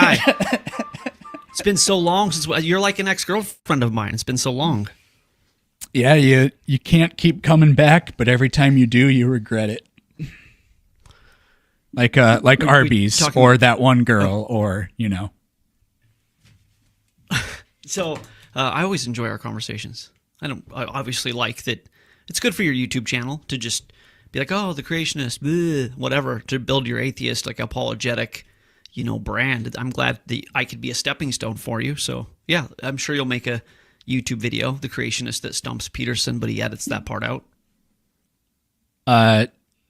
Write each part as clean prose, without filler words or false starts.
guy. It's been so long since you're like an ex-girlfriend of mine. It's been so long. Yeah, you can't keep coming back, but every time you do, you regret it. Like Arby's or that one girl, or So I always enjoy our conversations. I obviously like that. It's good for your YouTube channel to just be like, oh, the creationist, bleh, whatever, to build your atheist, like apologetic, brand. I'm glad that I could be a stepping stone for you. So yeah, I'm sure you'll make a YouTube video, the creationist that stumps Peterson, but he edits that part out.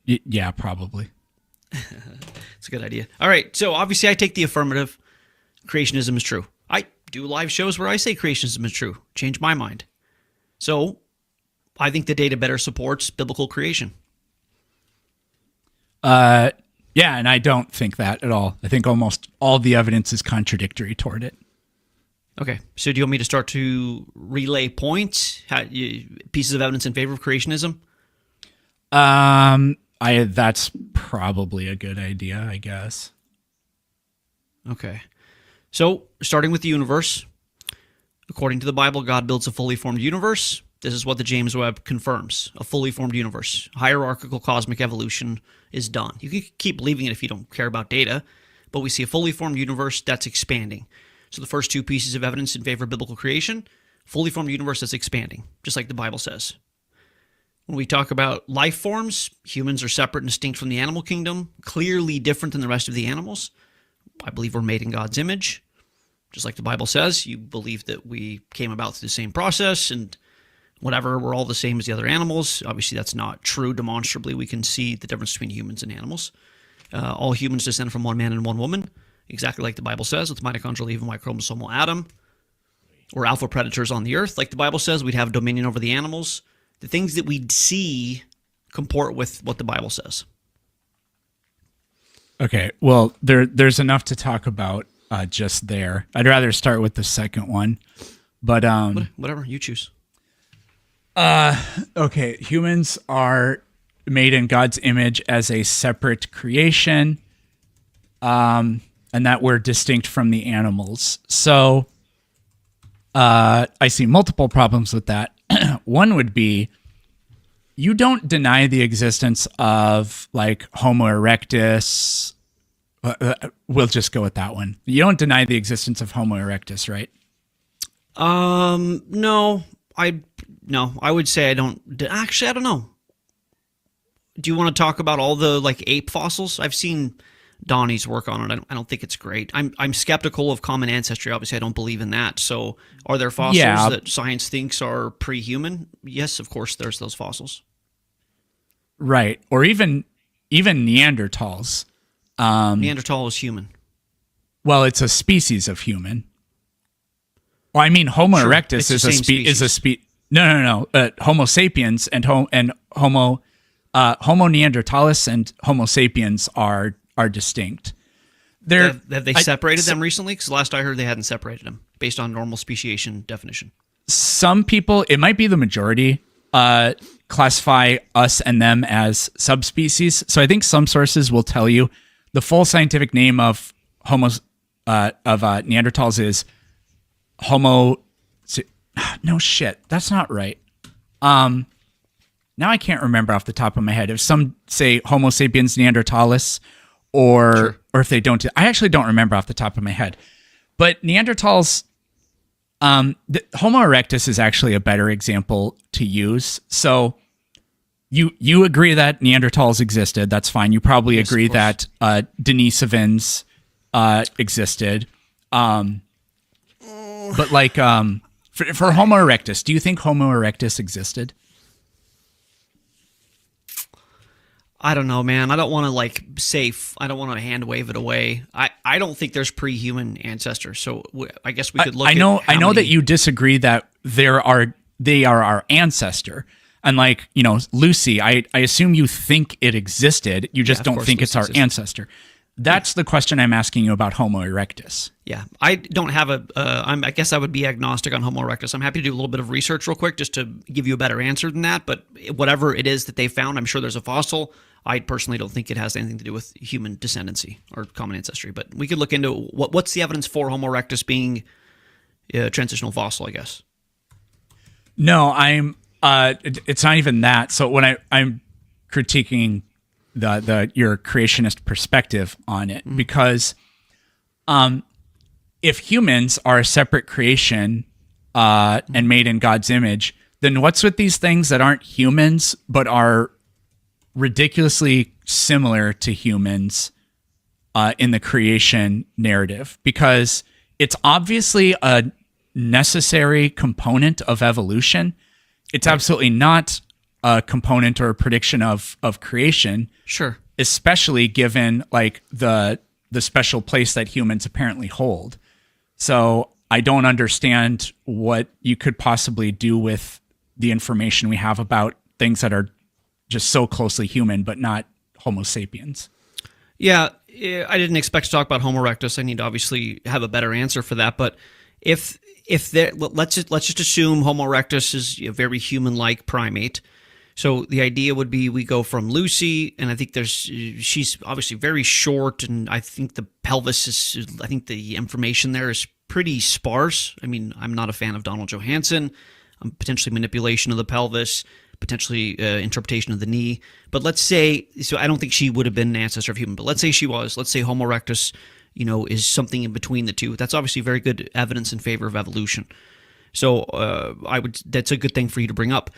Yeah, probably. It's a good idea. All right, so obviously I take the affirmative. Creationism is true. I do live shows where I say creationism is true. Change my mind. So I think the data better supports biblical creation. Yeah, and I don't think that at all. I think almost all the evidence is contradictory toward it. Okay, so do you want me to start to relay points, pieces of evidence in favor of creationism? That's probably a good idea, I guess. Okay, so starting with the universe, according to the Bible, God builds a fully formed universe. This is what the James Webb confirms, a fully formed universe. Hierarchical cosmic evolution is done. You can keep believing it if you don't care about data, but we see a fully formed universe that's expanding. So the first two pieces of evidence in favor of biblical creation, fully formed universe that's expanding, just like the Bible says. When we talk about life forms, humans are separate and distinct from the animal kingdom, clearly different than the rest of the animals. I believe we're made in God's image. Just like the Bible says, you believe that we came about through the same process and whatever, we're all the same as the other animals. Obviously, that's not true demonstrably. We can see the difference between humans and animals. All humans descend from one man and one woman, exactly like the Bible says, with mitochondrial Eve and Y chromosomal Adam. We're alpha predators on the earth. Like the Bible says, we'd have dominion over the animals. The things that we see comport with what the Bible says. Okay, well, there's enough to talk about just there. I'd rather start with the second one, but whatever you choose. Okay, humans are made in God's image as a separate creation, and that we're distinct from the animals. So I see multiple problems with that. One would be, you don't deny the existence of like Homo erectus. We'll just go with that one. You don't deny the existence of Homo erectus, right? No, I would say I don't. Actually, I don't know. Do you want to talk about all the like ape fossils? I've seen Donnie's work on it. I don't think it's great. I'm skeptical of common ancestry. Obviously, I don't believe in that. So, are there fossils that science thinks are pre-human? Yes, of course. There's those fossils. Right, or even Neanderthals. Neanderthal was human. Well, it's a species of human. Well, I mean, Homo erectus is a species. No. Homo sapiens and Homo neanderthalis and Homo sapiens are distinct. Have they separated them recently? Because last I heard they hadn't separated them based on normal speciation definition. Some people, it might be the majority, classify us and them as subspecies. So I think some sources will tell you the full scientific name of Neanderthals is Homo. No shit, that's not right. Now I can't remember off the top of my head. If some say Homo sapiens neanderthalis, or if they don't, I actually don't remember off the top of my head. But Neanderthals, Homo erectus is actually a better example to use. So you agree that Neanderthals existed. That's fine. You probably agree that Denisovans existed. But like for Homo erectus, do you think Homo erectus existed? I don't know, man. I don't want to I don't want to hand wave it away. I don't think there's pre-human ancestors. So I guess we could look. I know that you disagree that they are our ancestor. And like, Lucy, I assume you think it existed. You just don't think it's our ancestor. That's the question I'm asking you about Homo erectus. Yeah, I don't have I guess I would be agnostic on Homo erectus. I'm happy to do a little bit of research real quick just to give you a better answer than that. But whatever it is that they found, I'm sure there's a fossil. I personally don't think it has anything to do with human descendancy or common ancestry. But we could look into what's the evidence for Homo erectus being a transitional fossil, I guess. No, it's not even that. So when I'm critiquing your creationist perspective on it, because if humans are a separate creation and made in God's image, then what's with these things that aren't humans but are ridiculously similar to humans in the creation narrative? Because it's obviously a necessary component of evolution. It's absolutely not a component or a prediction of creation. Sure. Especially given like the special place that humans apparently hold. So I don't understand what you could possibly do with the information we have about things that are just so closely human, but not Homo sapiens. Yeah, I didn't expect to talk about Homo erectus. I need to obviously have a better answer for that. But if let's just assume Homo erectus is a very human-like primate. So the idea would be we go from Lucy, and I think she's obviously very short, and I think the pelvis is, I think the information there is pretty sparse. I mean, I'm not a fan of Donald Johanson. Potentially manipulation of the pelvis, potentially interpretation of the knee. But let's say, so I don't think she would have been an ancestor of human, but let's say she was. Let's say Homo erectus, is something in between the two. That's obviously very good evidence in favor of evolution. So that's a good thing for you to bring up.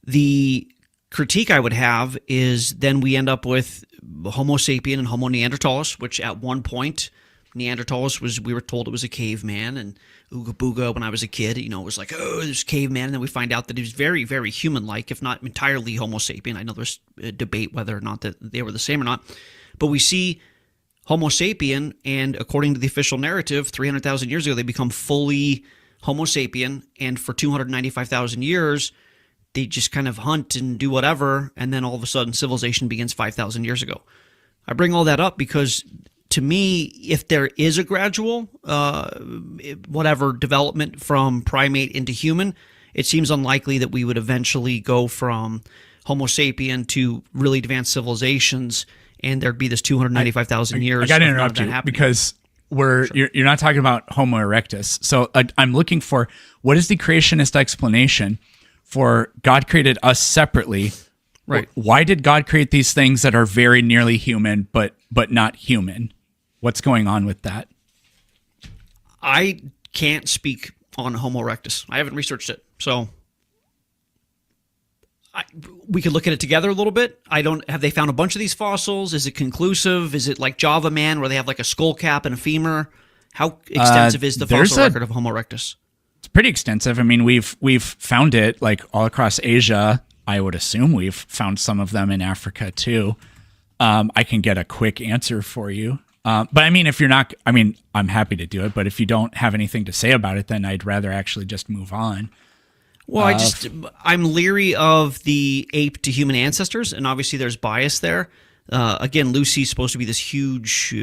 The critique I would have is then we end up with Homo sapien and Homo neanderthalis, which at one point Neanderthalis we were told it was a caveman, and Ooga Booga when I was a kid, it was like, oh, there's caveman, and then we find out that he was very, very human-like, if not entirely Homo sapien. I know there's a debate whether or not that they were the same or not, but we see Homo sapien, and according to the official narrative, 300,000 years ago, they become fully Homo sapien, and for 295,000 years, they just kind of hunt and do whatever, and then all of a sudden civilization begins 5,000 years ago. I bring all that up because to me, if there is a gradual, development from primate into human, it seems unlikely that we would eventually go from Homo sapien to really advanced civilizations, and there'd be this 295,000 years. I got to interrupt you because you're not talking about Homo erectus. So I'm looking for what is the creationist explanation for God created us separately. Right. Why did God create these things that are very nearly human but not human? What's going on with that? I can't speak on Homo erectus. I haven't researched it. So we could look at it together a little bit. Have they found a bunch of these fossils? Is it conclusive? Is it like Java Man where they have like a skull cap and a femur? How extensive is the fossil record of Homo erectus? It's pretty extensive. I mean, we've found it like all across Asia. I would assume we've found some of them in Africa too. I can get a quick answer for you. But I mean, if you're not, I'm happy to do it, but if you don't have anything to say about it, then I'd rather actually just move on. Well, I'm leery of the ape to human ancestors, and obviously there's bias there. Again, Lucy's supposed to be this huge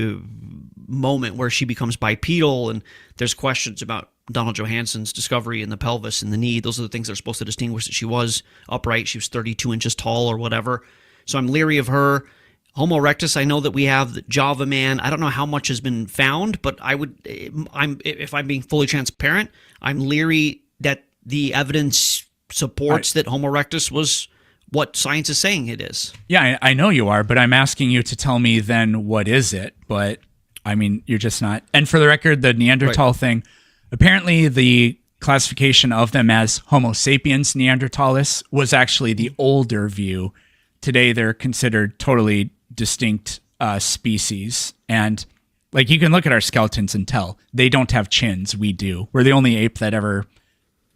moment where she becomes bipedal, and there's questions about Donald Johanson's discovery in the pelvis and the knee. Those are the things that are supposed to distinguish that she was upright. She was 32 inches tall or whatever. So I'm leery of her. Homo erectus, I know that we have the Java Man. I don't know how much has been found, but if I'm being fully transparent, I'm leery that the evidence supports that Homo erectus was what science is saying it is. Yeah, I know you are, but I'm asking you to tell me then what is it? But I mean, you're just not. And for the record, the Neanderthal thing, apparently the classification of them as Homo sapiens neanderthalis was actually the older view. Today, they're considered totally distinct species. And like you can look at our skeletons and tell they don't have chins. We do. We're the only ape that ever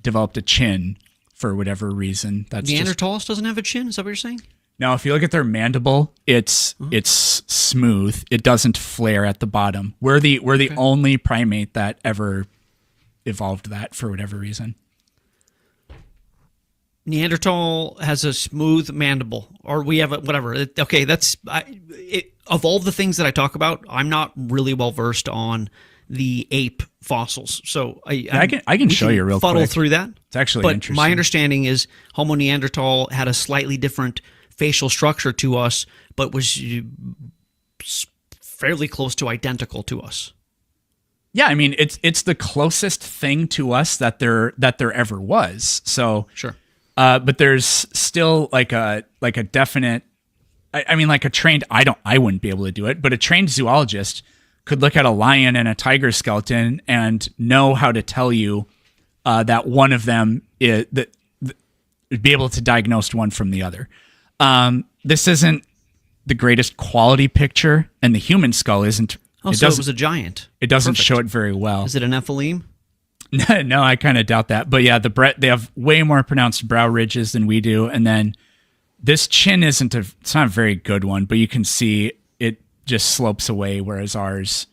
developed a chin for whatever reason. That's Neanderthalis doesn't have a chin? Is that what you're saying? No, if you look at their mandible, it's smooth. It doesn't flare at the bottom. We're the only primate that ever evolved that for whatever reason. Neanderthal has a smooth mandible, or we have a whatever. Okay, of all the things that I talk about, I'm not really well versed on the ape fossils. So I can show you real quick. Fuddle through that. It's actually but interesting. My understanding is Homo neanderthal had a slightly different facial structure to us, but was fairly close to identical to us. Yeah, I mean it's the closest thing to us that there ever was. So Sure. But there's still like a definite. I mean, like a trained. I wouldn't be able to do it, but a trained zoologist could look at a lion and a tiger skeleton and know how to tell you that one of them is that be able to diagnose one from the other. This isn't the greatest quality picture, and the human skull isn't. Oh, so it was a giant. It doesn't Perfect. show it very well. Is it an Nephilim? No, I kind of doubt that. But yeah, they have way more pronounced brow ridges than we do, and then this chin it's not a very good one, but you can see it just slopes away, whereas ours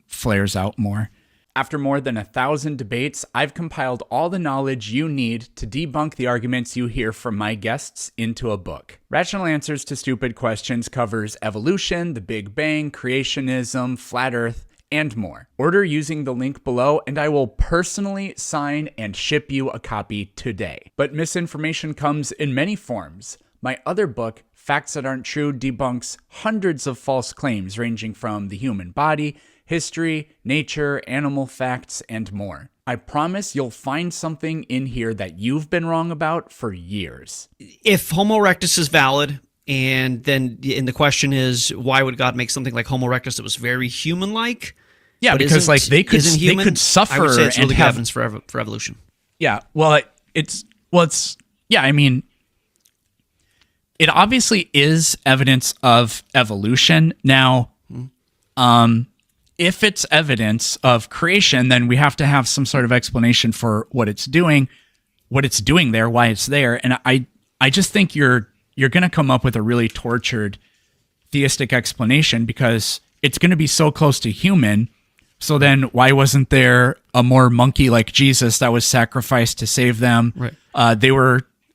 flares out more. After more than 1,000 debates, I've compiled all the knowledge you need to debunk the arguments you hear from my guests into a book. Rational Answers to Stupid Questions covers evolution, the Big Bang, creationism, flat Earth, and more. Order using the link below, and I will personally sign and ship you a copy today. But misinformation comes in many forms. My other book, Facts That Aren't True, debunks hundreds of false claims ranging from the human body, history, nature, animal facts, and more. I promise you'll find something in here that you've been wrong about for years. If Homo erectus is valid, and the question is, why would God make something like Homo erectus that was very human-like? Yeah, because like they could suffer. I would say it's really and good have evidence for evolution. Yeah, well, it's yeah. I mean, it obviously is evidence of evolution. Now, if it's evidence of creation, then we have to have some sort of explanation for what it's doing there, why it's there. And I just think you're going to come up with a really tortured theistic explanation because it's going to be so close to human. So then why wasn't there a more monkey like Jesus that was sacrificed to save them? Right.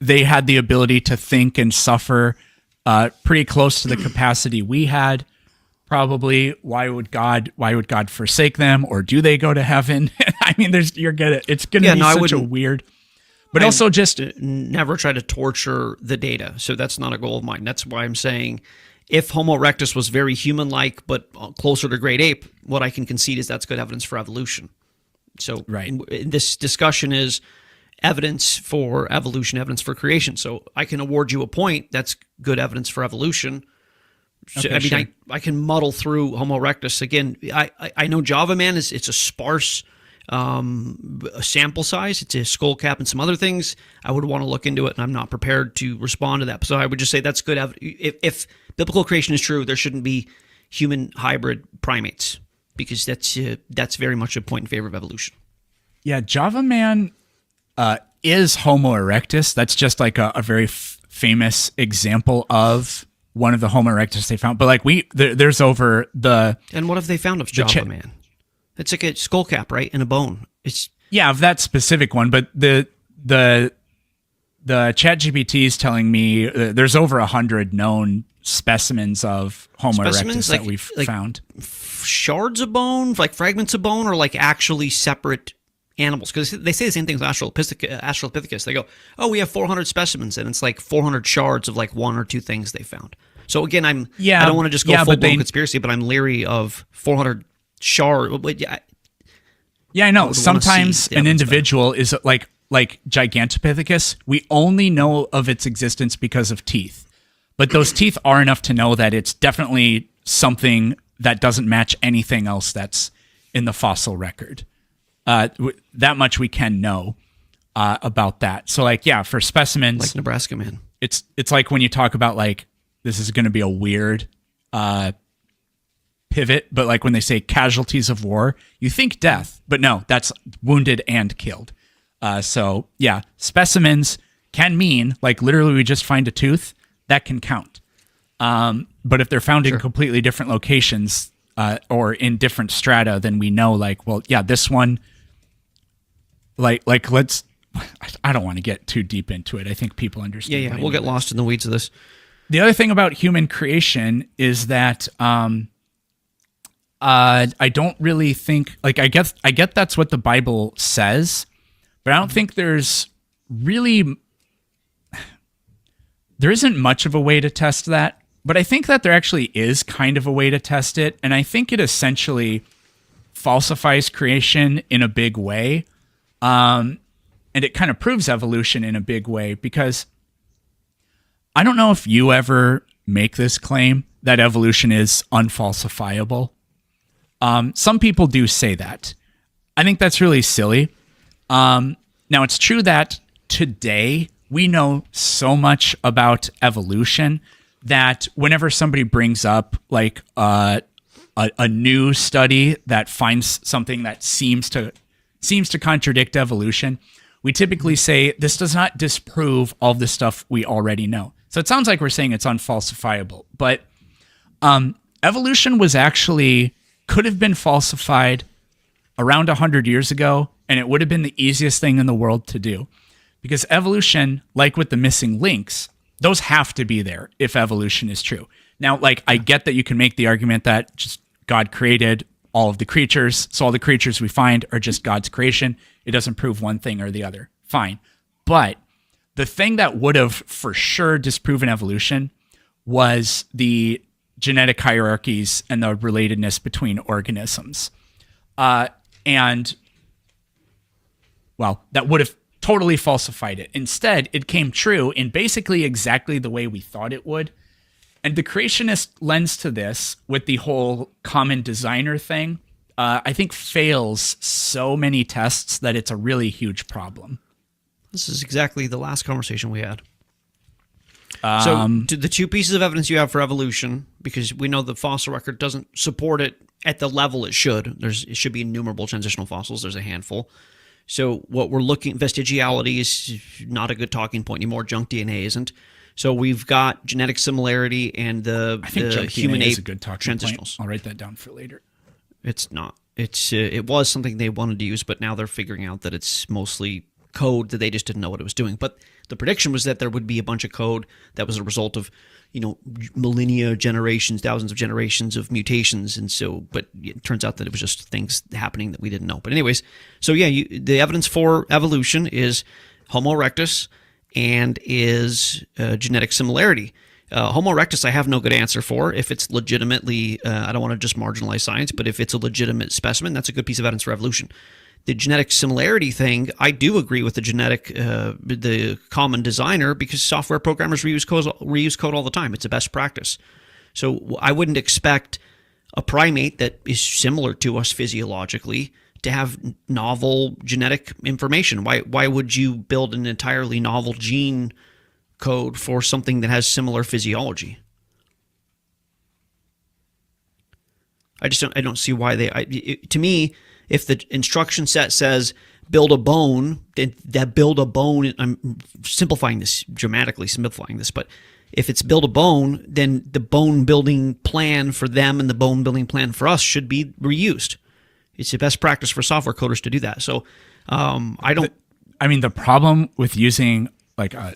They had the ability to think and suffer pretty close to the capacity we had. Probably, why would God forsake them, or do they go to heaven? I mean, it's gonna be such a weird. But I also just never try to torture the data, so that's not a goal of mine. That's why I'm saying, if Homo erectus was very human-like but closer to great ape, what I can concede is that's good evidence for evolution. So right. This discussion is evidence for evolution, evidence for creation. So I can award you a point. That's good evidence for evolution. So, okay, I mean, sure. I can muddle through Homo erectus. Again, I know Java Man it's a sparse sample size. It's a skull cap and some other things. I would want to look into it, and I'm not prepared to respond to that. So I would just say that's good. If biblical creation is true, there shouldn't be human hybrid primates, because that's very much a point in favor of evolution. Yeah, Java Man is Homo erectus. That's just like a very famous example of one of the Homo erectus they found. But like there's over the... And what have they found of Java Man? It's like a skull cap, right? And a bone. Yeah, of that specific one. But the ChatGPT is telling me there's over 100 known specimens of Homo erectus that we've found. Shards of bone, like fragments of bone, or like actually separate animals? Because they say the same thing with Australopithecus. They go, oh, we have 400 specimens, and it's like 400 shards of like one or two things they found. So again, I don't want to just go full-blown conspiracy, but I'm leery of 400 shard. Yeah, I know. Sometimes an individual is like Gigantopithecus. We only know of its existence because of teeth. But those teeth are enough to know that it's definitely something that doesn't match anything else that's in the fossil record. That much we can know about that. So, like, yeah, for specimens, like Nebraska Man, it's like when you talk about like this is going to be a weird pivot, but like when they say casualties of war, you think death, but no, that's wounded and killed. So yeah, specimens can mean like literally we just find a tooth that can count. But if they're found in completely different locations or in different strata, then we know like, well, yeah, this one. Like I don't want to get too deep into it. I think people understand. Yeah, we'll get lost in the weeds of this. The other thing about human creation is that I don't really think like I get that's what the Bible says, but I don't think there's really there isn't much of a way to test that, but I think that there actually is kind of a way to test it, and I think it essentially falsifies creation in a big way, and it kind of proves evolution in a big way, because I don't know if you ever make this claim that evolution is unfalsifiable. Some people do say that. I think that's really silly. Now, it's true that today we know so much about evolution that whenever somebody brings up like a new study that finds something that seems to contradict evolution, we typically say this does not disprove all the stuff we already know. So it sounds like we're saying it's unfalsifiable, but evolution could have been falsified around 100 years ago, and it would have been the easiest thing in the world to do. Because evolution, like with the missing links, those have to be there if evolution is true. Now, like, I get that you can make the argument that just God created all of the creatures, so all the creatures we find are just God's creation. It doesn't prove one thing or the other. Fine. But the thing that would have for sure disproven evolution was the genetic hierarchies and the relatedness between organisms. And, well, that would have totally falsified it. Instead, it came true in basically exactly the way we thought it would. And the creationist lens to this, with the whole common designer thing, I think fails so many tests that it's a really huge problem. This is exactly the last conversation we had. So the two pieces of evidence you have for evolution, because we know the fossil record doesn't support it at the level it should. It should be innumerable transitional fossils. There's a handful. So what we're looking, vestigiality is not a good talking point anymore. Junk DNA isn't. So we've got genetic similarity and the human ape is a good talking transitionals. Point. I'll write that down for later. It's not. It was something they wanted to use, but now they're figuring out that it's mostly code that they just didn't know what it was doing. But the prediction was that there would be a bunch of code that was a result of, millennia, generations, thousands of generations of mutations. And so, but it turns out that it was just things happening that we didn't know. But anyways, so yeah, the evidence for evolution is Homo erectus and is genetic similarity. Homo erectus, I have no good answer for. If it's legitimately, I don't want to just marginalize science, but if it's a legitimate specimen, that's a good piece of evidence for evolution. The genetic similarity thing, I do agree with the common designer, because software programmers reuse code all the time. It's a best practice. So I wouldn't expect a primate that is similar to us physiologically to have novel genetic information. Why would you build an entirely novel gene code for something that has similar physiology? I don't see why to me, if the instruction set says build a bone, then that build a bone, I'm simplifying this, dramatically simplifying this, but if it's build a bone, then the bone building plan for them and the bone building plan for us should be reused. It's the best practice for software coders to do that. So the problem with using like a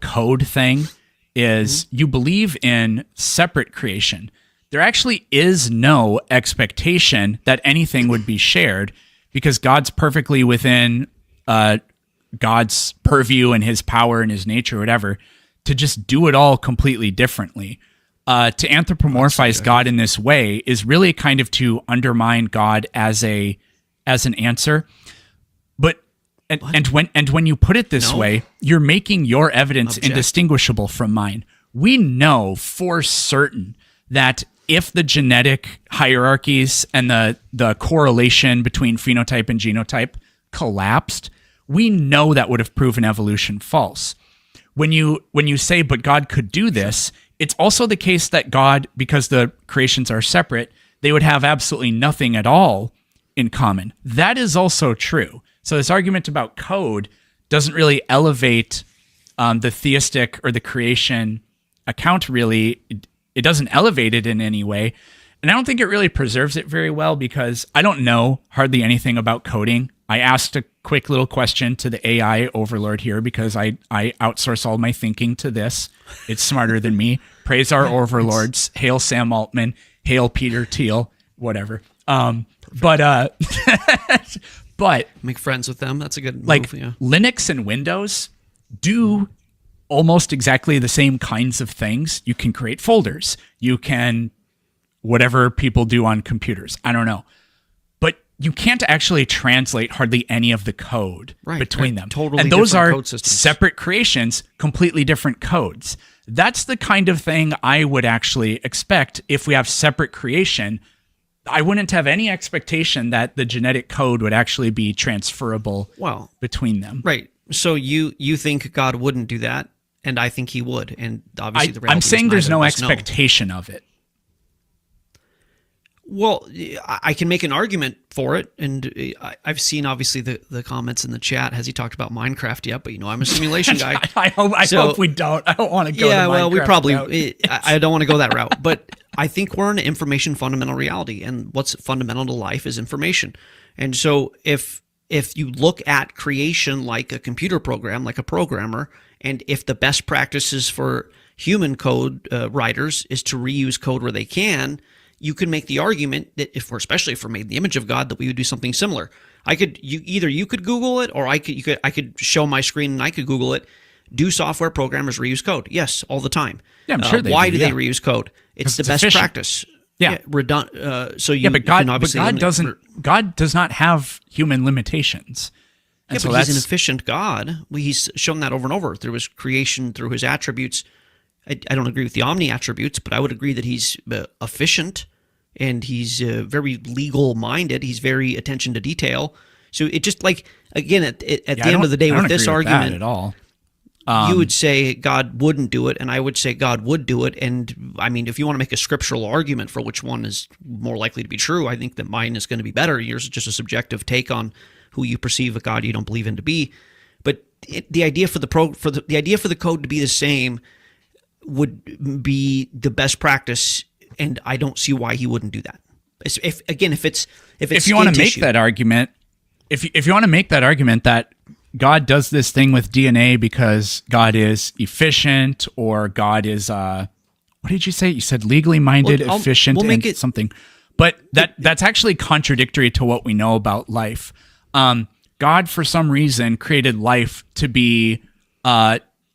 code thing is you believe in separate creation. There actually is no expectation that anything would be shared, because God's perfectly within God's purview and his power and his nature, whatever, to just do it all completely differently. To anthropomorphize God in this way is really kind of to undermine God as an answer. But and when you put it this way, you're making your evidence indistinguishable from mine. We know for certain that if the genetic hierarchies and the correlation between phenotype and genotype collapsed, we know that would have proven evolution false. When you say, but God could do this, it's also the case that God, because the creations are separate, they would have absolutely nothing at all in common. That is also true. So this argument about code doesn't really elevate the theistic or the creation account, really. It doesn't elevate it in any way. And I don't think it really preserves it very well, because I don't know hardly anything about coding. I asked a quick little question to the AI overlord here, because I outsource all my thinking to this. It's smarter than me. Praise our overlords. Hail Sam Altman. Hail Peter Thiel. Whatever. But make friends with them. That's a good move, like Linux and Windows do almost exactly the same kinds of things. You can create folders. You can, whatever people do on computers. I don't know. But you can't actually translate hardly any of the code between them. Totally and those different are code systems. separate creations, completely different codes. That's the kind of thing I would actually expect if we have separate creation. I wouldn't have any expectation that the genetic code would actually be transferable between them. Right. So you think God wouldn't do that, and I think he would. And obviously the reality I'm saying is there's no neither of us know. expectation of it. Well, I can make an argument for it, and I've seen obviously the comments in the chat. Has he talked about Minecraft yet? But I'm a simulation guy. I hope we don't. I don't want to go. Yeah, the well, we Minecraft probably. route. I don't want to go that route, but I think we're in an information fundamental reality, and what's fundamental to life is information. And so, if you look at creation like a computer program, like a programmer, and if the best practices for human code writers is to reuse code where they can, you can make the argument that especially if we're made in the image of God, that we would do something similar. You could Google it, or I could show my screen and I could Google it. Do software programmers reuse code? Yes, all the time. Yeah, I'm sure they why do they reuse code? It's the best efficient. practice. Yeah. So you but can God obviously God does not have human limitations. And but he's an efficient God. He's shown that over and over through his creation, through his attributes. I don't agree with the omni attributes, but I would agree that he's efficient and he's very legal minded. He's very attention to detail. So it just again at the end of the day with this argument at all. You would say God wouldn't do it, and I would say God would do it. And I mean, if you want to make a scriptural argument for which one is more likely to be true, I think that mine is going to be better. Yours is just a subjective take on who you perceive a God you don't believe in to be. But the idea for the idea for the code to be the same would be the best practice, and I don't see why he wouldn't do that. If you want to make that argument, if you want to make that argument that God does this thing with DNA because God is efficient, or God is what did you say? You said legally minded, efficient, and something. But that's actually contradictory to what we know about life. God, for some reason, created life to be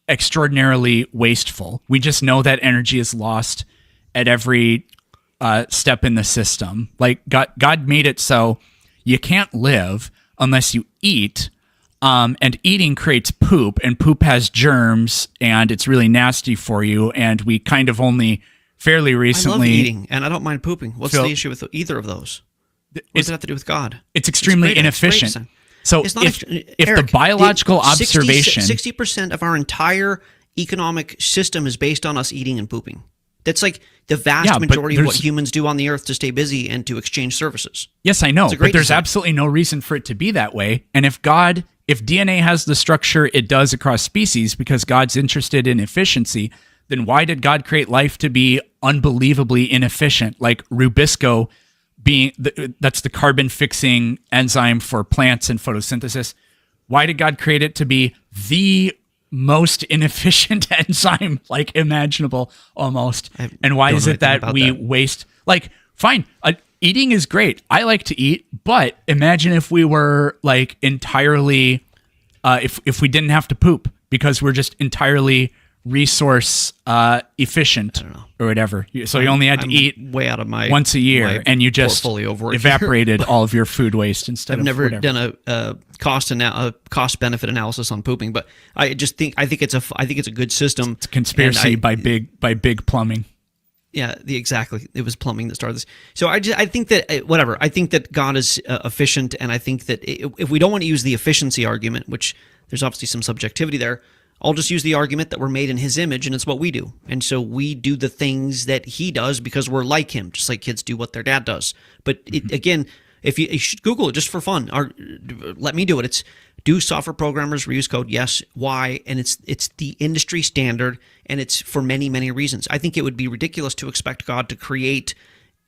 extraordinarily wasteful. We just know that energy is lost at every step in the system. Like God made it so you can't live unless you eat. And eating creates poop, and poop has germs, and it's really nasty for you. And we kind of only fairly recently... I love eating, and I don't mind pooping. What's the issue with either of those? What does it have to do with God? It's extremely inefficient. So if the biological observation... 60% of our entire economic system is based on us eating and pooping. That's like the vast majority of what humans do on the earth to stay busy and to exchange services. Yes, I know, but there's absolutely no reason for it to be that way. And if DNA has the structure it does across species because God's interested in efficiency, then why did God create life to be unbelievably inefficient? Like Rubisco that's the carbon fixing enzyme for plants and photosynthesis. Why did God create it to be the most inefficient enzyme imaginable almost? And why is it that we waste fine, eating is great. I like to eat, but imagine if we were entirely if we didn't have to poop because we're just entirely resource efficient or whatever. So you only had to eat way out of my once a year, and you just evaporated all of your food waste instead. I've never done a cost benefit analysis on pooping, but I think it's a good system. It's a conspiracy by big plumbing. Yeah, exactly. It was plumbing that started this. So I think that whatever. I think that God is efficient, and I think that if we don't want to use the efficiency argument, which there's obviously some subjectivity there, I'll just use the argument that we're made in his image, and it's what we do. And so we do the things that he does because we're like him, just like kids do what their dad does. But again, if you should Google it just for fun, or let me do it. It's do software programmers reuse code? Yes. Why? And it's the industry standard, and it's for many, many reasons. I think it would be ridiculous to expect God to create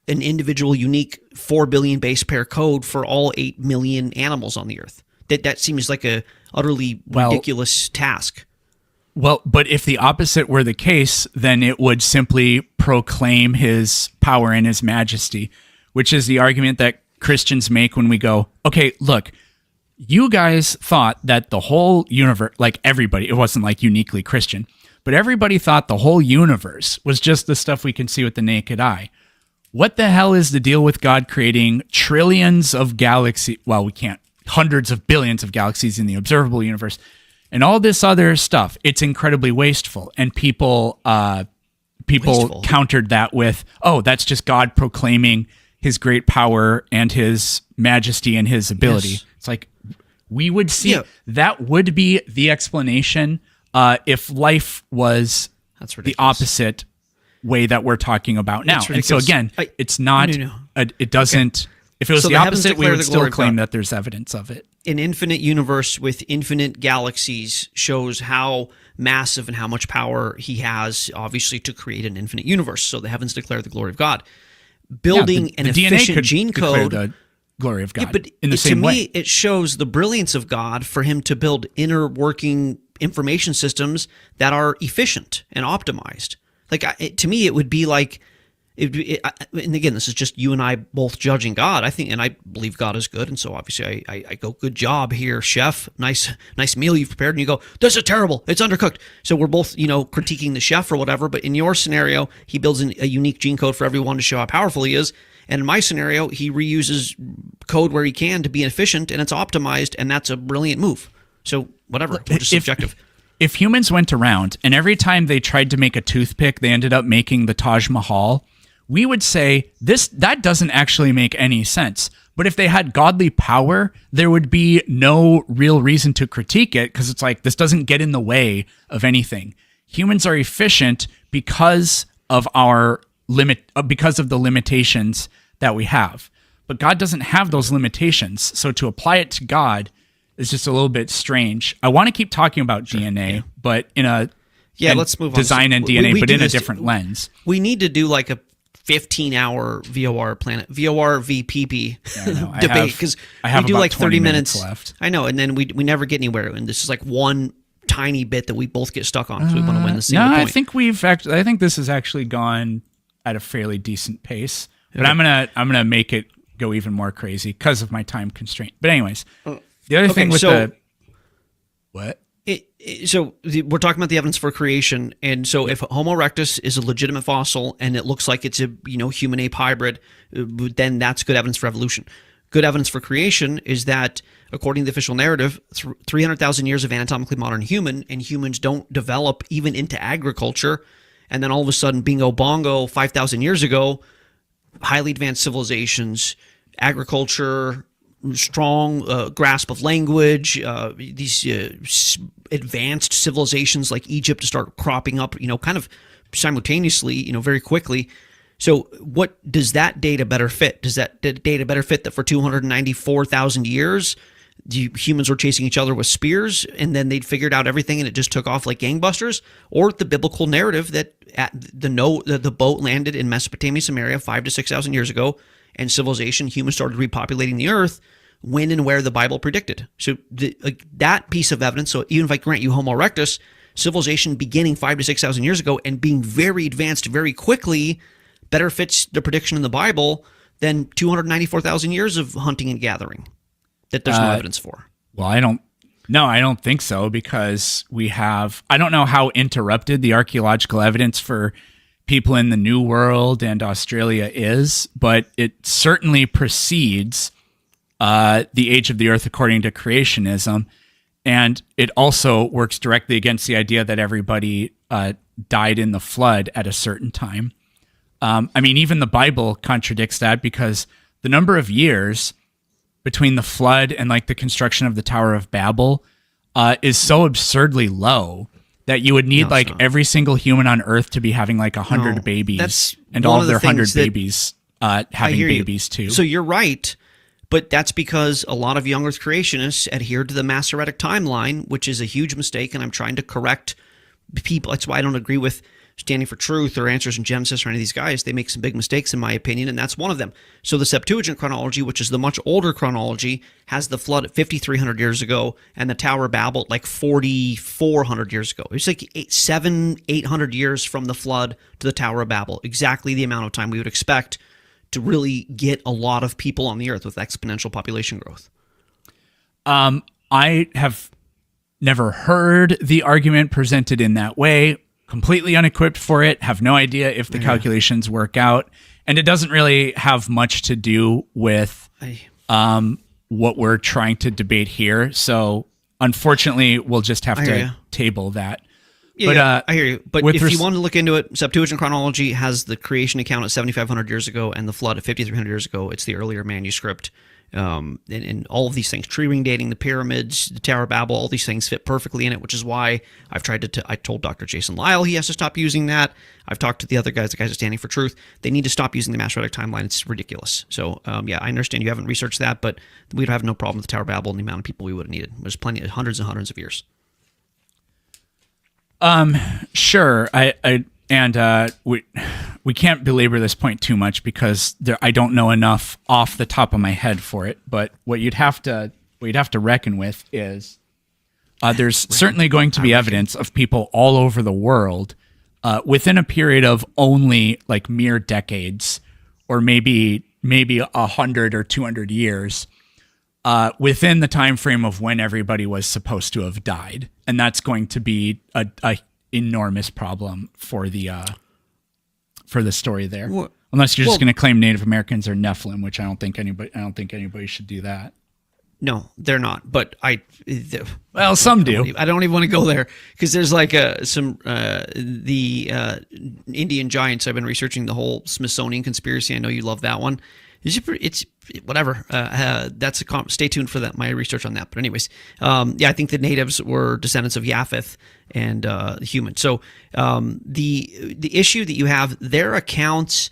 an individual, unique 4 billion base pair code for all 8 million animals on the earth. That seems like a utterly ridiculous task. Well, but if the opposite were the case, then it would simply proclaim his power and his majesty, which is the argument that Christians make when we go, okay, look, you guys thought that the whole universe, like everybody, it wasn't like uniquely Christian, but everybody thought the whole universe was just the stuff we can see with the naked eye. What the hell is the deal with God creating trillions of galaxies? Well, we can't, hundreds of billions of galaxies in the observable universe and all this other stuff. It's incredibly wasteful. And people countered that with, oh, that's just God proclaiming his great power and his majesty and his ability. Yes. It's like, we would see that would be the explanation if life was the opposite way that we're talking about now. And so again, it's not, it doesn't, if it was the opposite, we would still claim that there's evidence of it. An infinite universe with infinite galaxies shows how massive and how much power he has, obviously, to create an infinite universe. So the heavens declare the glory of God. Building an efficient gene code, the glory of God. Yeah, but in the same way, it shows the brilliance of God for him to build inner working information systems that are efficient and optimized. Like, to me, it would be like, and again, this is just you and I both judging God. I think, and I believe God is good, and so obviously I go, good job here, chef. Nice meal you've prepared. And you go, this is terrible. It's undercooked. So we're both, critiquing the chef or whatever. But in your scenario, he builds a unique gene code for everyone to show how powerful he is. And in my scenario, he reuses code where he can to be efficient, and it's optimized, and that's a brilliant move. So whatever, we're just subjective. If humans went around and every time they tried to make a toothpick, they ended up making the Taj Mahal, we would say that doesn't actually make any sense. But if they had godly power, there would be no real reason to critique it, because it's like, this doesn't get in the way of anything. Humans are efficient because of because of the limitations that we have. But God doesn't have those limitations. So to apply it to God is just a little bit strange. I want to keep talking about DNA, but in a let's move on. Design and DNA, but in a different lens. We need to do like a 15-hour VOR VPP debate, because we do like 30 minutes left. I know, and then we never get anywhere, and this is like one tiny bit that we both get stuck on because we want to win the single point. I think this has actually gone at a fairly decent pace, but I'm gonna make it go even more crazy because of my time constraint. But anyways, the other thing with what? So we're talking about the evidence for creation, and so if Homo erectus is a legitimate fossil and it looks like it's a human ape hybrid, then that's good evidence for evolution. Good evidence for creation is that, according to the official narrative, 300,000 years of anatomically modern human, and humans don't develop even into agriculture, and then all of a sudden, bingo bongo, 5,000 years ago, highly advanced civilizations, agriculture, strong grasp of language, these advanced civilizations like Egypt to start cropping up, kind of simultaneously, very quickly. So what does that data better fit? Does that data better fit that for 294,000 years, humans were chasing each other with spears and then they'd figured out everything and it just took off like gangbusters? Or the biblical narrative that the boat landed in Mesopotamia, Samaria 5,000 to 6,000 years ago, and civilization, humans started repopulating the earth when and where the Bible predicted. So that piece of evidence, so even if I grant you Homo erectus, civilization beginning 5,000 to 6,000 years ago and being very advanced very quickly better fits the prediction in the Bible than 294,000 years of hunting and gathering that there's no evidence for. Well, I don't think so, because I don't know how interrupted the archaeological evidence for people in the New World and Australia is, but it certainly precedes the age of the earth according to creationism. And it also works directly against the idea that everybody died in the flood at a certain time. Even the Bible contradicts that, because the number of years between the flood and like the construction of the Tower of Babel is so absurdly low that you would need every single human on earth to be having like 100 babies, and all of their 100 babies having babies too. So you're right, but that's because a lot of young earth creationists adhere to the Masoretic timeline, which is a huge mistake, and I'm trying to correct people. That's why I don't agree with Standing for Truth or Answers in Genesis or any of these guys. They make some big mistakes, in my opinion, and that's one of them. So the Septuagint chronology, which is the much older chronology, has the flood at 5,300 years ago and the Tower of Babel at like 4,400 years ago. It's like 800 years from the flood to the Tower of Babel, exactly the amount of time we would expect to really get a lot of people on the earth with exponential population growth. I have never heard the argument presented in that way, completely unequipped for it, have no idea if the calculations work out. And it doesn't really have much to do with what we're trying to debate here. So unfortunately, we'll just have to table that. Yeah, I hear you. But if you want to look into it, Septuagint chronology has the creation account at 7,500 years ago and the flood at 5,300 years ago. It's the earlier manuscript. And all of these things, tree ring dating, the pyramids, the Tower of Babel, all these things fit perfectly in it, which is why I've tried to I told Dr. Jason Lyle he has to stop using that. I've talked to the other guys, the guys at Standing for Truth. They need to stop using the Masoretic timeline. It's ridiculous. So, yeah, I understand you haven't researched that, but we'd have no problem with the Tower of Babel and the amount of people we would have needed. There's plenty, hundreds and hundreds of years. Sure. We can't belabor this point too much because I don't know enough off the top of my head for it. But what you'd have to reckon with is there's certainly going to be evidence of people all over the world within a period of only like mere decades, or maybe 100 or 200 years, within the time frame of when everybody was supposed to have died, and that's going to be a enormous problem for the story there. Well, unless you're just going to claim Native Americans are Nephilim, which I don't think anybody should do that. No, they're not. But some do. I don't even want to go there because there's like some Indian giants. I've been researching the whole Smithsonian conspiracy. I know you love that one. It's whatever. That's stay tuned for that. My research on that. But anyways, I think the natives were descendants of Japheth and human. So the issue that you have, their accounts.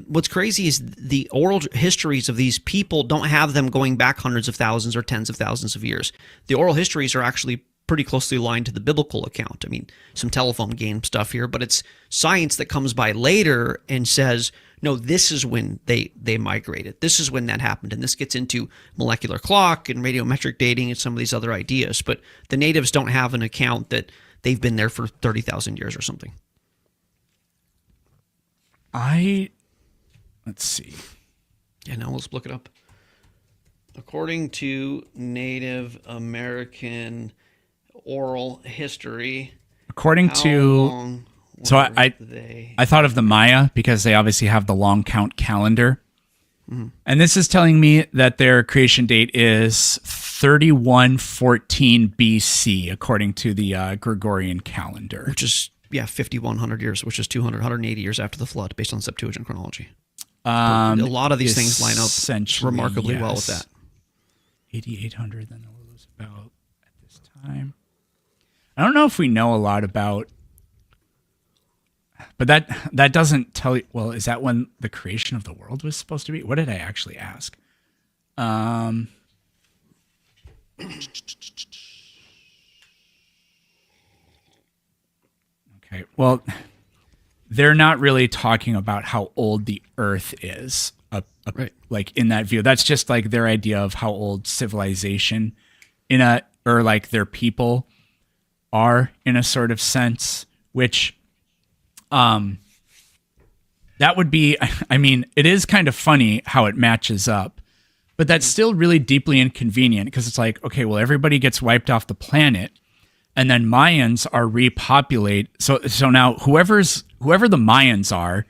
What's crazy is the oral histories of these people don't have them going back hundreds of thousands or tens of thousands of years. The oral histories are actually pretty closely aligned to the biblical account. I mean, some telephone game stuff here, but it's science that comes by later and says, no, this is when they migrated. This is when that happened. And this gets into molecular clock and radiometric dating and some of these other ideas. But the natives don't have an account that they've been there for 30,000 years or something. Let's see. Yeah, now let's look it up. According to Native American oral history, I thought of the Maya because they obviously have the long count calendar. Mm-hmm. And this is telling me that their creation date is 3114 BC, according to the Gregorian calendar. Which is, 5,100 years, which is 180 years after the flood, based on Septuagint chronology. A lot of these things line up remarkably well with that. 8,800, then it was about at this time. I don't know if we know a lot about, but that doesn't tell you. Well, is that when the creation of the world was supposed to be? What did I actually ask? Okay, well, they're not really talking about how old the Earth is, right. Like in that view. That's just like their idea of how old civilization or like their people are in a sort of sense, which that would be, I mean, it is kind of funny how it matches up, but that's still really deeply inconvenient because it's like, okay, well, everybody gets wiped off the planet. And then Mayans are repopulate. So now whoever the Mayans are,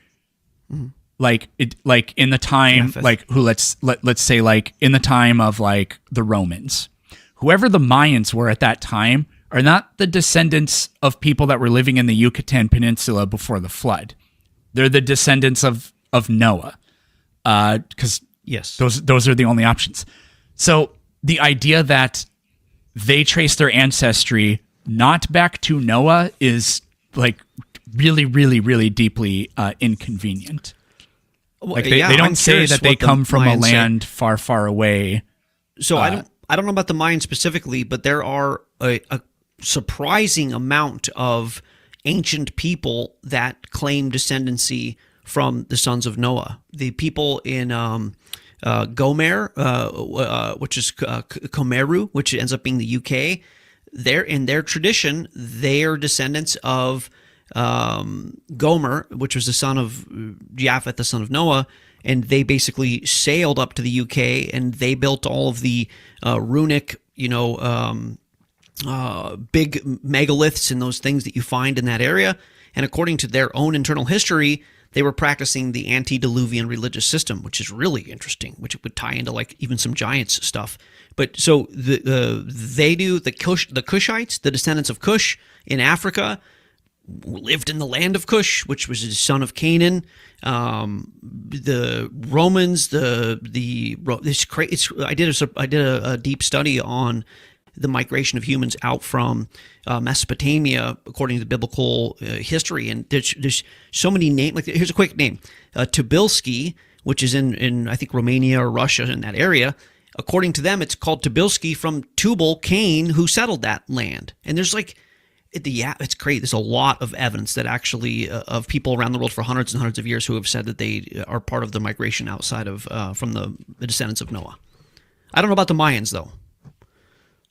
like in the time, like let's say like in the time of like the Romans, whoever the Mayans were at that time are not the descendants of people that were living in the Yucatan Peninsula before the flood. They're the descendants of Noah, because those are the only options. So the idea that they trace their ancestry not back to Noah is like really, really, really deeply inconvenient. Like they don't say that they come from a land far, far away. So I don't know about the Mayans specifically, but there are a surprising amount of ancient people that claim descendancy from the sons of Noah. The people in Gomer, which is Comeru, which ends up being the UK. In their tradition, they are descendants of Gomer, which was the son of Japheth, the son of Noah, and they basically sailed up to the UK and they built all of the runic big megaliths and those things that you find in that area. And according to their own internal history, they were practicing the antediluvian religious system, which is really interesting, which would tie into like even some giants stuff. But so they do the Cushites, the descendants of Cush in Africa, lived in the land of Cush, which was the son of Canaan. The Romans, I did a deep study on the migration of humans out from Mesopotamia, according to the biblical history, and there's so many names. Like here's a quick name: Tobilski, which is in I think Romania or Russia, in that area. According to them, it's called Tobilski from Tubal Cain, who settled that land. And there's like, it's great. There's a lot of evidence that actually of people around the world for hundreds and hundreds of years who have said that they are part of the migration outside of from the descendants of Noah. I don't know about the Mayans though.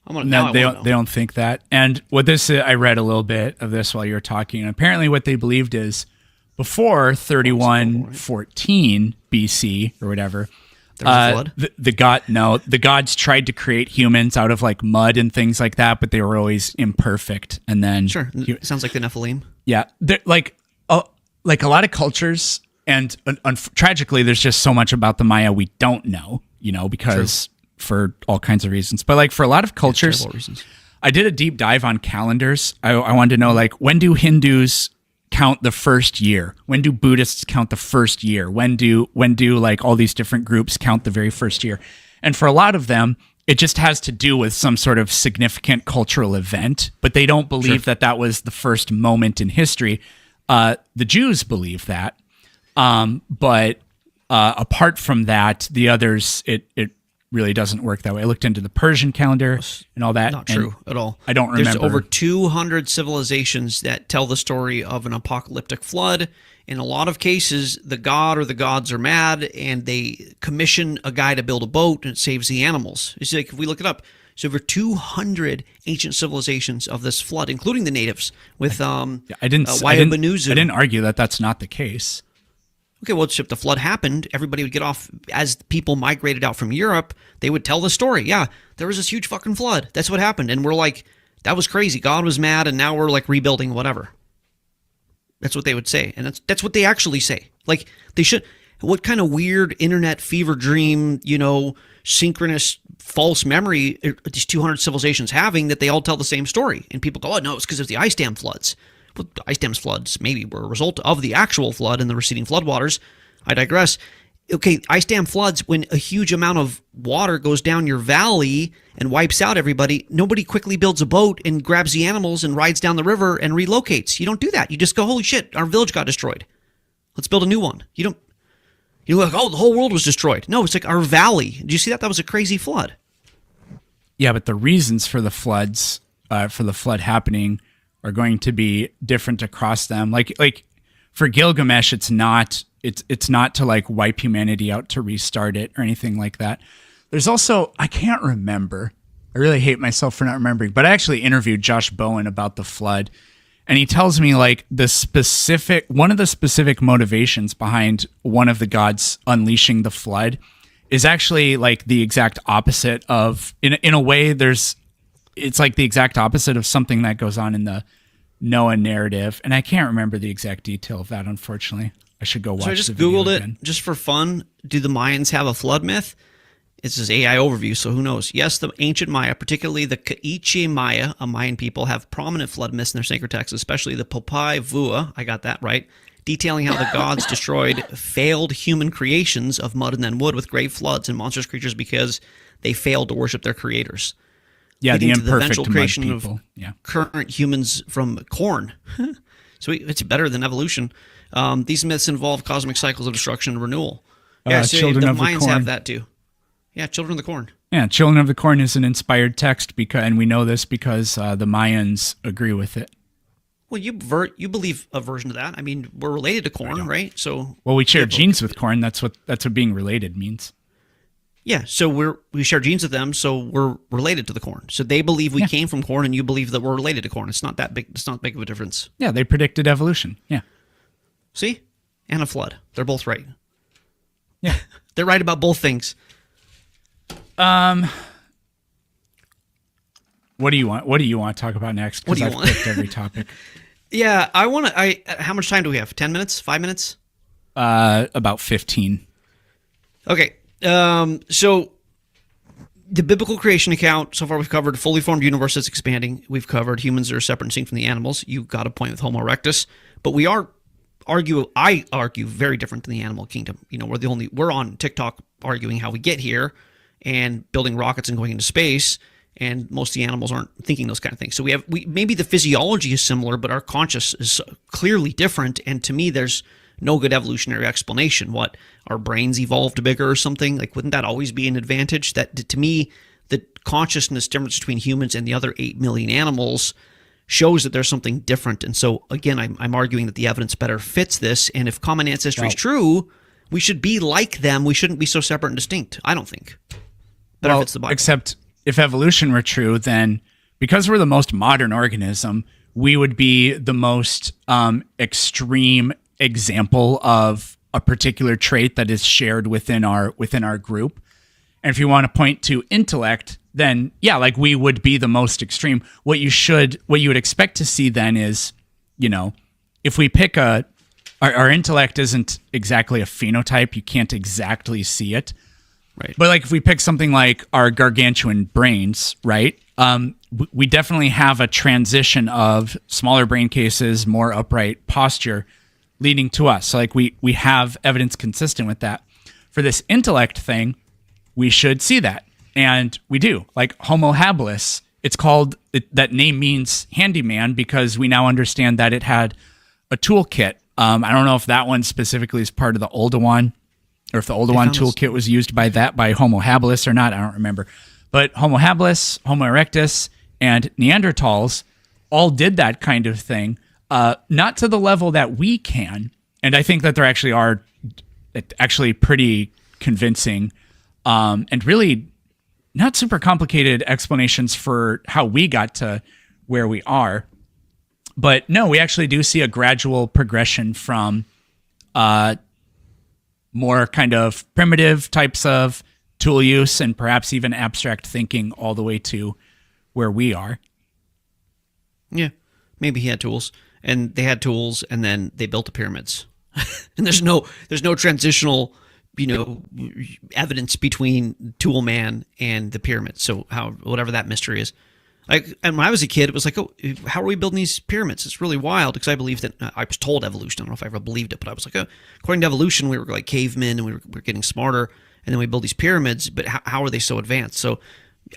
They don't think that. And what this I read a little bit of this while you were talking. And apparently, what they believed is before 3114 BC or whatever. There was a flood? The gods tried to create humans out of like mud and things like that, but they were always imperfect. And then sure, sounds like the Nephilim. Yeah, like a lot of cultures, and tragically, there's just so much about the Maya we don't know. Because for all kinds of reasons. But like for a lot of cultures, I did a deep dive on calendars. I wanted to know like when do Hindus count the first year? When do Buddhists count the first year? When do like all these different groups count the very first year? And for a lot of them, it just has to do with some sort of significant cultural event, but they don't believe that was the first moment in history. The Jews believe that. But apart from that, the others, it really doesn't work that way. I looked into the Persian calendar and all that. Not true at all. I don't remember. There's over 200 civilizations that tell the story of an apocalyptic flood. In a lot of cases, the god or the gods are mad, and they commission a guy to build a boat, and it saves the animals. It's like, if we look it up, there's over 200 ancient civilizations of this flood, including the natives, with I didn't argue that that's not the case. Okay, well, if the flood happened, everybody would get off. As people migrated out from Europe, they would tell the story. Yeah, there was this huge fucking flood. That's what happened. And we're like, that was crazy. God was mad, and now we're like rebuilding whatever. That's what they would say. And that's what they actually say. Like, they should. What kind of weird internet fever dream, synchronous false memory are these 200 civilizations having that they all tell the same story? And people go, oh, no, it's because of the ice dam floods. Well, the ice dam floods maybe were a result of the actual flood and the receding floodwaters. I digress. Okay, ice dam floods, when a huge amount of water goes down your valley and wipes out everybody, nobody quickly builds a boat and grabs the animals and rides down the river and relocates. You don't do that. You just go, holy shit, our village got destroyed. Let's build a new one. You're like, oh, the whole world was destroyed. No, it's like our valley. Did you see that? That was a crazy flood. Yeah, but the reasons for the floods, for the flood happening, are going to be different across them. Like for Gilgamesh, it's not to like wipe humanity out to restart it or anything like that. There's also, I can't remember. I really hate myself for not remembering, but I actually interviewed Josh Bowen about the flood, and he tells me like one of the specific motivations behind one of the gods unleashing the flood is actually like the exact opposite of, in a way, it's like the exact opposite of something that goes on in the Noah narrative. And I can't remember the exact detail of that, unfortunately. I should go watch the video. So I just Googled it just for fun. Do the Mayans have a flood myth? It's this AI overview, so who knows? Yes, the ancient Maya, particularly the K'iche' Maya, a Mayan people, have prominent flood myths in their sacred texts, especially the Popeye Vuh, I got that right, detailing how the gods destroyed failed human creations of mud and then wood with great floods and monstrous creatures because they failed to worship their creators. Yeah, the imperfect eventual creation people. Of current humans from corn. So it's better than evolution. These myths involve cosmic cycles of destruction and renewal. Yeah, so Children the of the Mayans Corn. have that too. Yeah, Children of the Corn. Yeah, Children of the Corn is an inspired text, and we know this because the Mayans agree with it. Well, you believe a version of that. I mean, we're related to corn, right? So we share genes with corn. That's what being related means. Yeah, so we share genes with them, so we're related to the corn. So they believe we came from corn, and you believe that we're related to corn. It's not that big. It's not big of a difference. Yeah, they predicted evolution. Yeah. See, and a flood. They're both right. Yeah, they're right about both things. What do you want? What do you want to talk about next? What Because do you I've want? picked every topic. Yeah, I want to. How much time do we have? 10 minutes? 5 minutes? About 15. Okay. So the biblical creation account, so far we've covered fully formed universe that's expanding. We've covered humans that are separate and distinct from the animals. You got a point with Homo erectus. But I argue very different than the animal kingdom. You know, we're on TikTok arguing how we get here and building rockets and going into space. And most of the animals aren't thinking those kind of things. So maybe the physiology is similar, but our conscious is clearly different. And to me, there's no good evolutionary explanation. What, our brains evolved bigger or something? Like, wouldn't that always be an advantage? That, to me, the consciousness difference between humans and the other 8 million animals shows that there's something different. And so, again, I'm arguing that the evidence better fits this. And if common ancestry is true, we should be like them. We shouldn't be so separate and distinct, I don't think. Better fits the Bible. Except if evolution were true, then because we're the most modern organism, we would be the most extreme example of a particular trait that is shared within our group. And if you want to point to intellect, then yeah, like we would be the most extreme. What you would expect to see then is, you know, if we pick our intellect isn't exactly a phenotype, you can't exactly see it. Right. But like if we pick something like our gargantuan brains, right? We definitely have a transition of smaller brain cases, more upright posture leading to us. So like we have evidence consistent with that. For this intellect thing, we should see that. And we do. Like Homo habilis, that name means handyman because we now understand that it had a toolkit. I don't know if that one specifically is part of the Oldowan, or if the Oldowan toolkit was used by Homo habilis or not, I don't remember. But Homo habilis, Homo erectus, and Neanderthals all did that kind of thing, not to the level that we can. And I think that there actually are pretty convincing and really not super complicated explanations for how we got to where we are. But no, we actually do see a gradual progression from more kind of primitive types of tool use and perhaps even abstract thinking all the way to where we are. Yeah, maybe he had tools, and they had tools, and then they built the pyramids. And there's no transitional, evidence between tool man and the pyramids. So whatever that mystery is. And when I was a kid, it was like, oh, how are we building these pyramids? It's really wild because I believed that I was told evolution. I don't know if I ever believed it, but I was like, oh, according to evolution, we were like cavemen and we were getting smarter, and then we build these pyramids. But how are they so advanced? So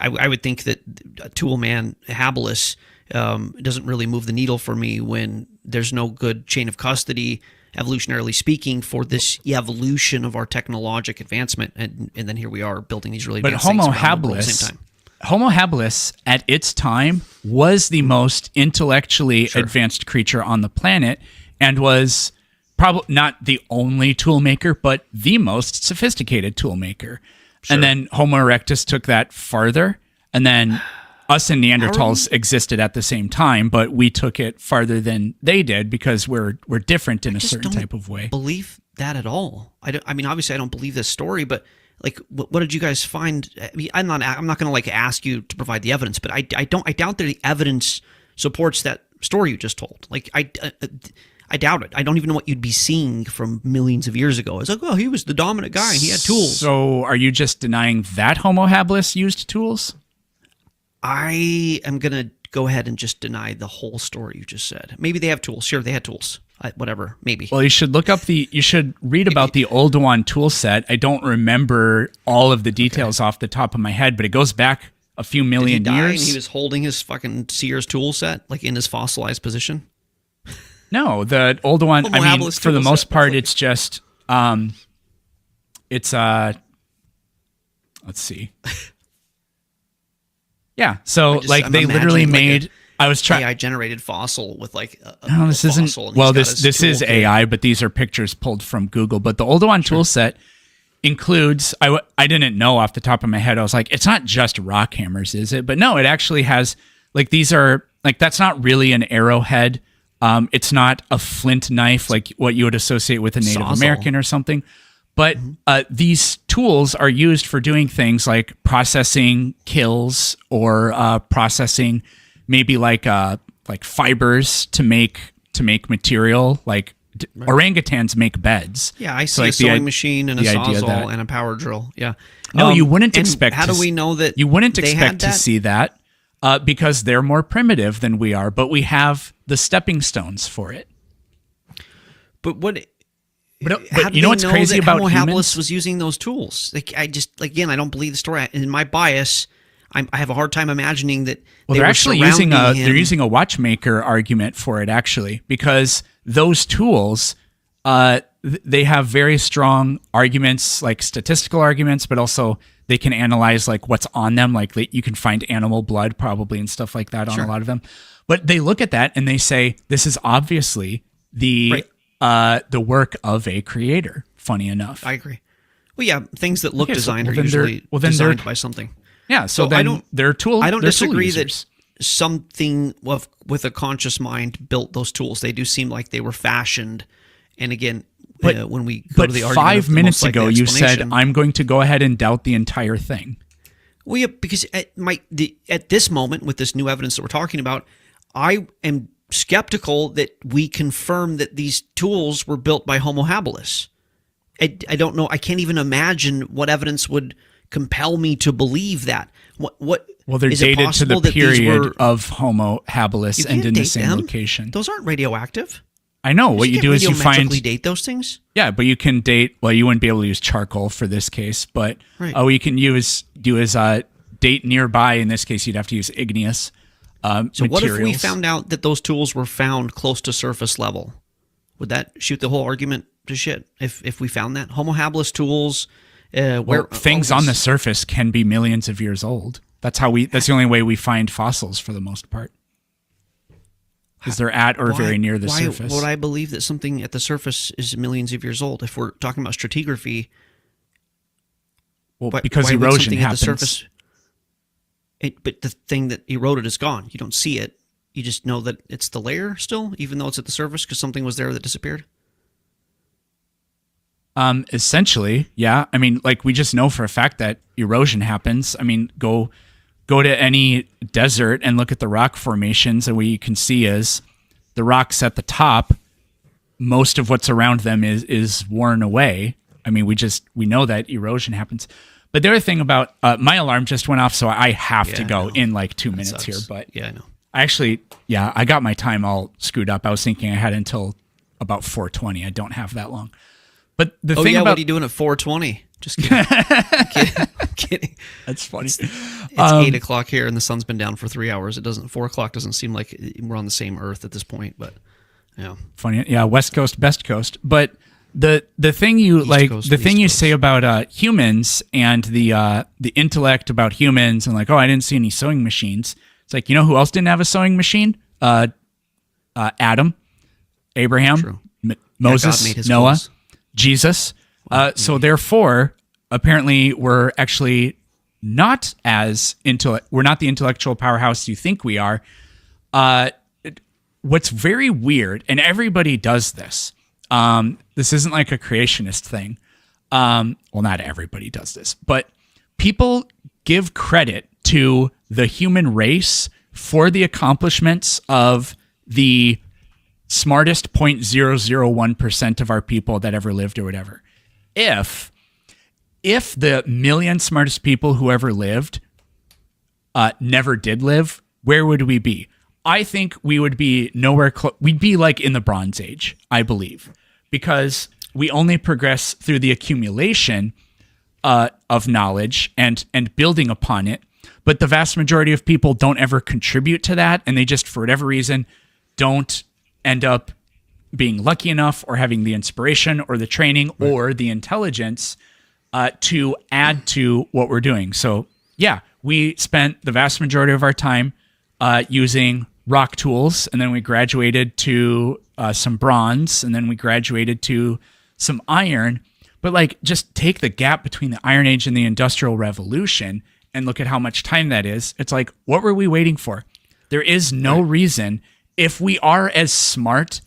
I would think that a tool man habilis doesn't really move the needle for me when there's no good chain of custody, evolutionarily speaking, for this evolution of our technologic advancement. And then here we are building these really advanced things around the world at the same time. Homo habilis at its time was the most intellectually advanced creature on the planet and was probably not the only tool maker, but the most sophisticated tool maker. Sure. And then Homo erectus took that farther, and then us and Neanderthals existed at the same time, but we took it farther than they did because we're different in a certain type of way. Believe that at all? I mean, obviously, I don't believe this story, but like, what did you guys find? I mean, I'm not going to like ask you to provide the evidence, but I doubt that the evidence supports that story you just told. Like, I doubt it. I don't even know what you'd be seeing from millions of years ago. It's like, oh, he was the dominant guy and he had tools. So, are you just denying that Homo habilis used tools? I am going to go ahead and just deny the whole story you just said. Maybe they have tools. Sure, they had tools. Whatever, maybe. Well, you should read about the Oldowan tool set. I don't remember all of the details off the top of my head, but it goes back a few million years. And he was holding his fucking Sears tool set, like in his fossilized position? No, the Oldowan, I mean, for the most part, it's just, let's see. Yeah, so they literally made... I was trying. AI generated fossil with like no, this isn't. Well, this is AI, but these are pictures pulled from Google. But the Oldowan tool set includes. I didn't know off the top of my head. I was like, it's not just rock hammers, is it? But no, it actually has like these are like that's not really an arrowhead. It's not a flint knife like what you would associate with a Native American or something. But these tools are used for doing things like processing kills or processing maybe like fibers to make material. Like orangutans make beds. Yeah, I see So, like, a sewing machine and a the idea sawzall that- and a power drill. Yeah. No, you wouldn't and expect. How do we know that you wouldn't they expect had to that? see that because they're more primitive than we are, but we have the stepping stones for it. But what? But How do you know they what's crazy that about Homo humans? habilis was using those tools? Like, I don't believe the story. In my bias, I have a hard time imagining that. Well, they they're were actually using surrounding him. they're using a watchmaker argument for it, actually, because those tools they have very strong arguments, like statistical arguments, but also they can analyze like what's on them. Like you can find animal blood probably and stuff like that on a lot of them. But they look at that and they say this is obviously the work of a creator. Funny enough, I agree. Well, yeah, things that look Okay, so- designed well, are then they're- usually well, then designed they're- by something. yeah. So I then don't- they're tool. I don't they're tool disagree that users. something with a conscious mind built those tools. They do seem like they were fashioned. And again, when we go to the argument, 5 of the minutes most likely ago, you said explanation- I'm going to go ahead and doubt the entire thing. Well, yeah, because at this moment with this new evidence that we're talking about, I am skeptical that we confirm that these tools were built by Homo habilis. I don't know. I can't even imagine what evidence would compel me to believe that. What? Well, they're is it dated to possible the that these period were- of Homo habilis You and can't in the date same them. location. Those aren't radioactive. I know. What you do is you find date those things. yeah, but you can date. Well, you wouldn't be able to use charcoal for this case, but Right. you can do is date nearby. In this case, you'd have to use igneous So what if we materials. found out that those tools were found close to surface level? Would that shoot the whole argument to shit? If we found that Homo habilis tools, where things on the surface can be millions of years old. That's the only way we find fossils for the most part. Because they're at or very near the surface. Why would I believe that something at the surface is millions of years old? If we're talking about stratigraphy, because why would erosion something happens. At the surface, but the thing that eroded is gone. You don't see it. You just know that it's the layer still, even though it's at the surface because something was there that disappeared. Essentially, yeah. I mean, like we just know for a fact that erosion happens. I mean, go to any desert and look at the rock formations, and what you can see is the rocks at the top. Most of what's around them is worn away. I mean, we know that erosion happens. But the other thing about my alarm just went off, so I have to go in like 2 minutes here. But yeah, I know. I got my time all screwed up. I was thinking I had until about 4:20. I don't have that long. But the thing what about are you doing at 4:20? Just kidding. kidding. that's funny. It's 8:00 here, and the sun's been down for 3 hours. 4:00 doesn't seem like we're on the same Earth at this point, but yeah, Funny, yeah. West Coast, best coast. But the thing you East like, Coast, the West thing you Coast. say about humans and the intellect about humans, and like, oh, I didn't see any sewing machines. It's like, you know who else didn't have a sewing machine? Adam, Abraham, True. Moses, God made his Noah, clothes. Jesus. So therefore, apparently, we're actually not we're not the intellectual powerhouse you think we are. What's very weird, and everybody does this. This isn't like a creationist thing. Well, not everybody does this, but people give credit to the human race for the accomplishments of the smartest 0.001% of our people that ever lived or whatever. If the million smartest people who ever lived never did live, where would we be? I think we would be nowhere close. We'd be like in the Bronze Age, I believe, because we only progress through the accumulation of knowledge and building upon it. But the vast majority of people don't ever contribute to that, and they just, for whatever reason, don't end up being lucky enough or having the inspiration or the training or the intelligence to add to what we're doing. So, yeah, we spent the vast majority of our time using rock tools, and then we graduated to some bronze, and then we graduated to some iron. But like, just take the gap between the Iron Age and the Industrial Revolution and look at how much time that is. It's like, what were we waiting for? There is no reason, if we are as smart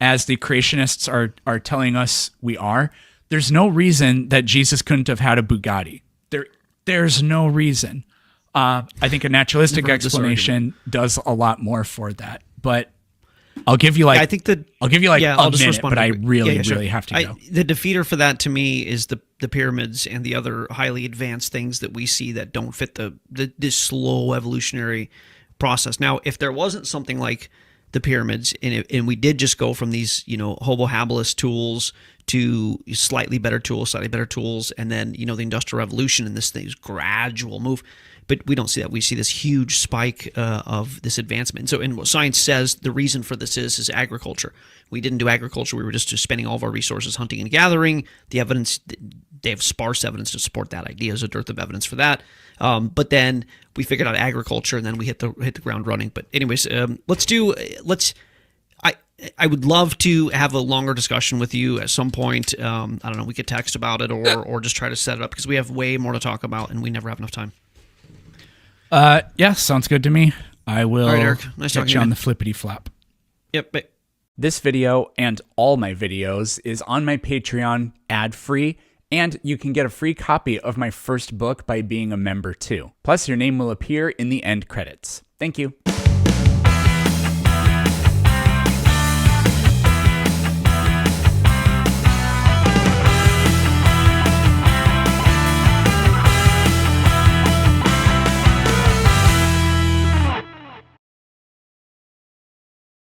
as the creationists are telling us we are, there's no reason that Jesus couldn't have had a Bugatti. There's no reason. I think a naturalistic explanation does a lot more for that. But I'll give you like I'll give you like a minute, but I really have to go. The defeater for that to me is the pyramids and the other highly advanced things that we see that don't fit this slow evolutionary process. Now, if there wasn't something like the pyramids, and we did just go from these, Homo habilis tools to slightly better tools, and then, the Industrial Revolution and this thing's gradual move. But we don't see that. We see this huge spike of this advancement. And what science says the reason for this is agriculture. We didn't do agriculture. We were just spending all of our resources hunting and gathering. The evidence, they have sparse evidence to support that idea. There's a dearth of evidence for that. But then we figured out agriculture, and then we hit the ground running. But anyways, I would love to have a longer discussion with you at some point. I don't know. We could text about it or just try to set it up because we have way more to talk about, and we never have enough time. Yeah, sounds good to me. I will all right, Eric. Nice catch you on the flippity flop. Yep. Bye. This video and all my videos is on my Patreon ad-free, and you can get a free copy of my first book by being a member too. Plus, your name will appear in the end credits. Thank you.